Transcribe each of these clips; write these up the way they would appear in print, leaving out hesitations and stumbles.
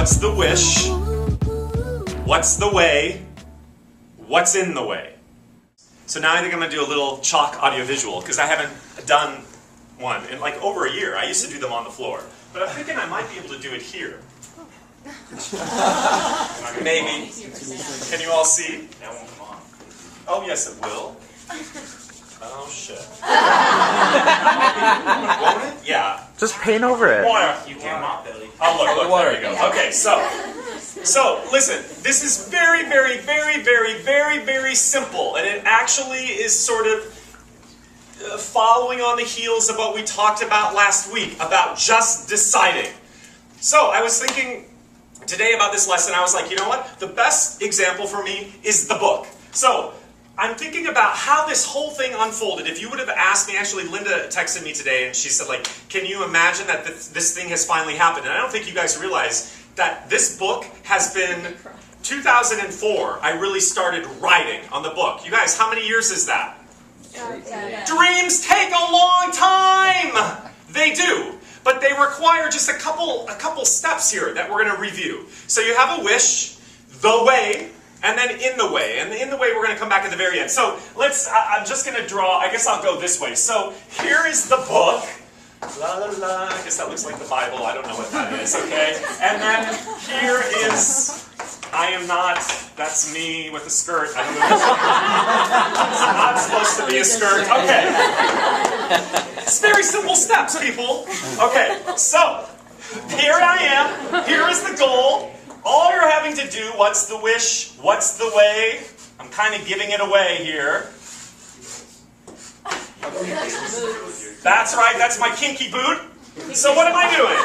what's the wish, what's the way, what's in the way. So now I think I'm going to do a little chalk audiovisual, because I haven't done one in like over a year. I used to do them on the floor. But I'm thinking I might be able to do it here. Maybe. Can you all see? That won't come on. Oh, yes, it will. Oh, shit. Won't it? Yeah. Just paint over it. Water. You can't mop, Billy. Oh, look, there you go. Okay, so listen, this is very, very, very, very, very, very simple, and it actually is sort of following on the heels of what we talked about last week, about just deciding. So I was thinking today about this lesson, I was like, you know what? The best example for me is the book. So I'm thinking about how this whole thing unfolded. If you would have asked me, actually Linda texted me today and she said, like, can you imagine that this thing has finally happened? And I don't think you guys realize that this book has been 2004. I really started writing on the book. You guys, how many years is that? Dreams take a long time! They do. But they require just a couple steps here that we're going to review. So you have a wish, the way, and then in the way. And in the way we're going to come back at the very end. So I'm just going to draw, I guess I'll go this way. So here is the book. La la la, I guess that looks like the Bible, I don't know what that is, okay? And then here is, I am not, that's me with a skirt. I don't know. It's not supposed to be a skirt, okay. It's very simple steps, people. Okay, so, here I am, here is the goal. All you're having to do, what's the wish, what's the way? I'm kind of giving it away here. That's right, that's my kinky boot. So what am I doing?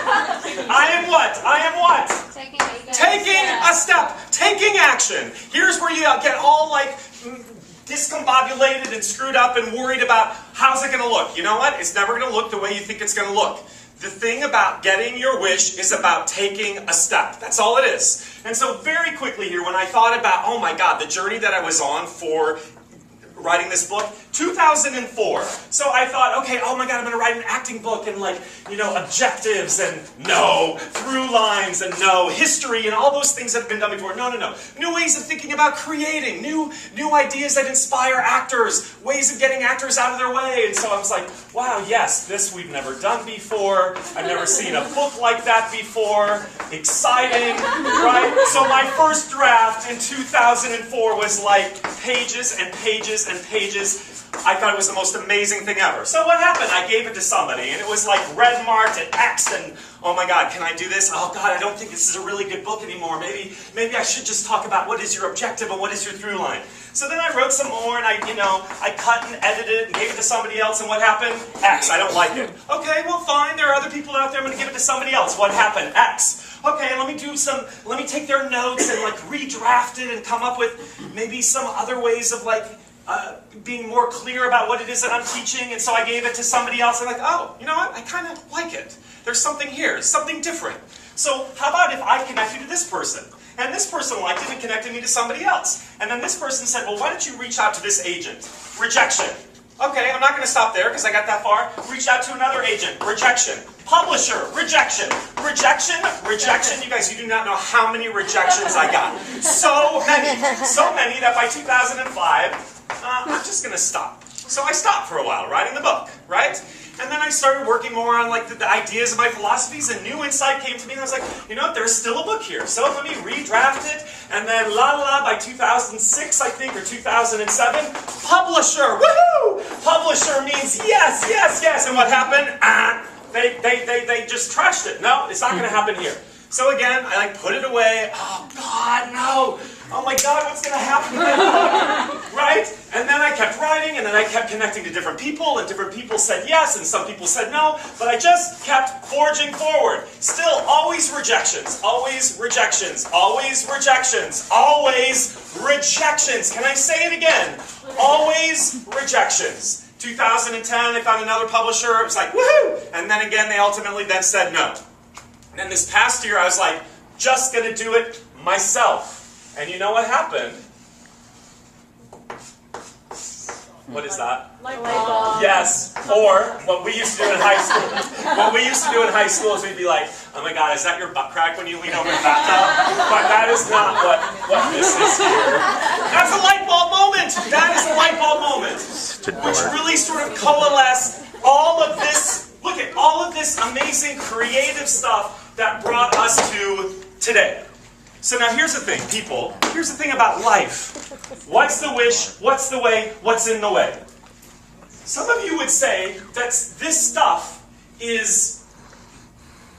I am what? I am what? Taking a step. Taking action. Here's where you get all like discombobulated and screwed up and worried about how's it going to look. You know what? It's never going to look the way you think it's going to look. The thing about getting your wish is about taking a step. That's all it is. And so very quickly here, when I thought about, oh my God, the journey that I was on for writing this book, 2004. So I thought, okay, oh my God, I'm going to write an acting book and like, you know, objectives and no, through lines and no, history and all those things that have been done before. No. New ways of thinking about creating, new ideas that inspire actors, ways of getting actors out of their way. And so I was like, wow, yes, this we've never done before. I've never seen a book like that before. Exciting, right? So my first draft in 2004 was like pages and pages and pages. I thought it was the most amazing thing ever. So what happened? I gave it to somebody, and it was like red marked and X, and oh my God, can I do this? Oh God, I don't think this is a really good book anymore. Maybe I should just talk about what is your objective and what is your through line. So then I wrote some more, and I cut and edited it and gave it to somebody else, and what happened? X, I don't like it. Okay, well fine, there are other people out there, I'm going to give it to somebody else. What happened? X. Okay, let me take their notes and like redraft it and come up with maybe some other ways of like being more clear about what it is that I'm teaching, and so I gave it to somebody else. I'm like, oh, you know what? I kind of like it. There's something here, something different. So how about if I connect you to this person? And this person liked it and connected me to somebody else. And then this person said, well, why don't you reach out to this agent? Rejection. Okay, I'm not going to stop there because I got that far. Reach out to another agent. Rejection. Publisher. Rejection. Rejection. Rejection. You guys, you do not know how many rejections I got. So many that by 2005, I'm just going to stop. So I stopped for a while writing the book, right? And then I started working more on like the ideas of my philosophies, and new insight came to me, and I was like, you know what, there's still a book here. So let me redraft it, and then by 2006, I think, or 2007, publisher, woohoo! Publisher means yes, yes, yes. And what happened? They just trashed it. No, it's not going to happen here. So again, I like put it away. Oh God, no! Oh my God, what's going to happen to that book? Right? And then I kept writing, and then I kept connecting to different people, and different people said yes, and some people said no, but I just kept forging forward. Still, always rejections, always rejections, always rejections, always rejections. Can I say it again? Always rejections. 2010, they found another publisher. It was like, woohoo! And then again, they ultimately then said no. And then this past year, I was like, just going to do it myself. And you know what happened? What is that? Light bulb. Yes, Or what we used to do in high school. What we used to do in high school is we'd be like, oh my God, is that your butt crack when you lean over the bathtub? But that is not what this is here. That's a light bulb moment. That is a light bulb moment. Which really sort of coalesced all of this, look at all of this amazing creative stuff that brought us to today. So now here's the thing, people. Here's the thing about life. What's the wish? What's the way? What's in the way? Some of you would say that this stuff is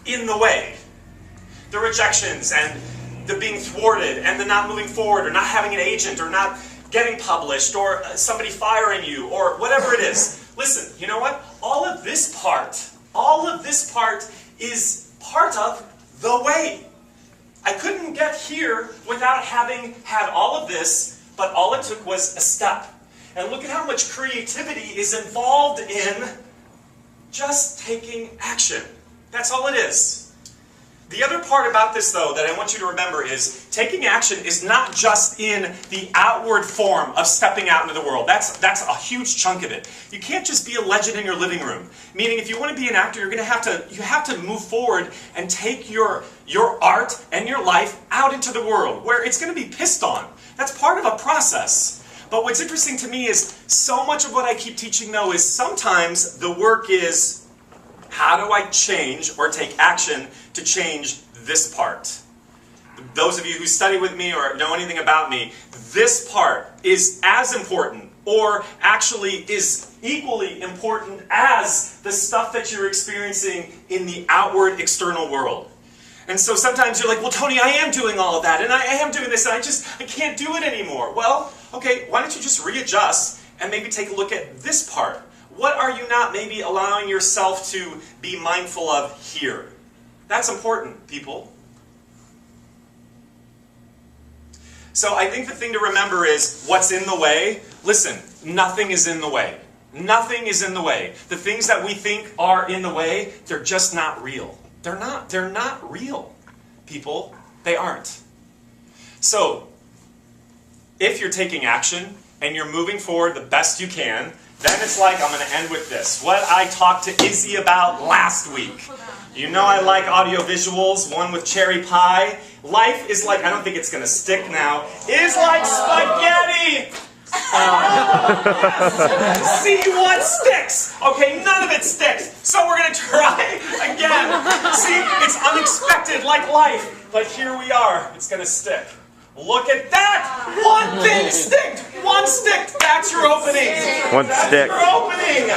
in the way. The rejections and the being thwarted and the not moving forward or not having an agent or not getting published or somebody firing you or whatever it is. Listen, you know what? All of this part is part of the way. I couldn't get here without having had all of this, but all it took was a step. And look at how much creativity is involved in just taking action. That's all it is. The other part about this, though, that I want you to remember is taking action is not just in the outward form of stepping out into the world. That's a huge chunk of it. You can't just be a legend in your living room. Meaning, if you want to be an actor, you have to move forward and take your art and your life out into the world, where it's going to be pissed on. That's part of a process. But what's interesting to me is so much of what I keep teaching, though, is sometimes the work is, how do I change or take action to change this part? Those of you who study with me or know anything about me, this part is as important or actually is equally important as the stuff that you're experiencing in the outward external world. And so sometimes you're like, well, Tony, I am doing all of that, and I am doing this, and I can't do it anymore. Well, okay, why don't you just readjust and maybe take a look at this part? What are you not maybe allowing yourself to be mindful of here? That's important, people. So I think the thing to remember is what's in the way. Listen, nothing is in the way. Nothing is in the way. The things that we think are in the way, they're just not real. They're not real, people. They aren't. So, if you're taking action and you're moving forward the best you can, then it's like, I'm going to end with this. What I talked to Izzy about last week. You know I like audio visuals, one with cherry pie. Life is like, I don't think it's going to stick now, is like spaghetti. See what sticks. Okay, none of it sticks. So we're going to try again. See, it's unexpected like life. But here we are. It's going to stick. Look at that! One thing sticked! One stick! That's your opening! That's your opening!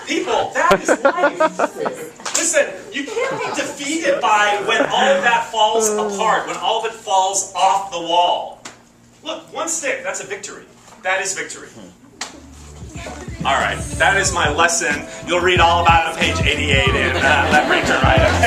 People, that is life. Listen, you can't be defeated by when all of that falls apart, when all of it falls off the wall. Look, one stick, that's a victory. That is victory. Alright, that is my lesson. You'll read all about it on page 88 in that printer, right?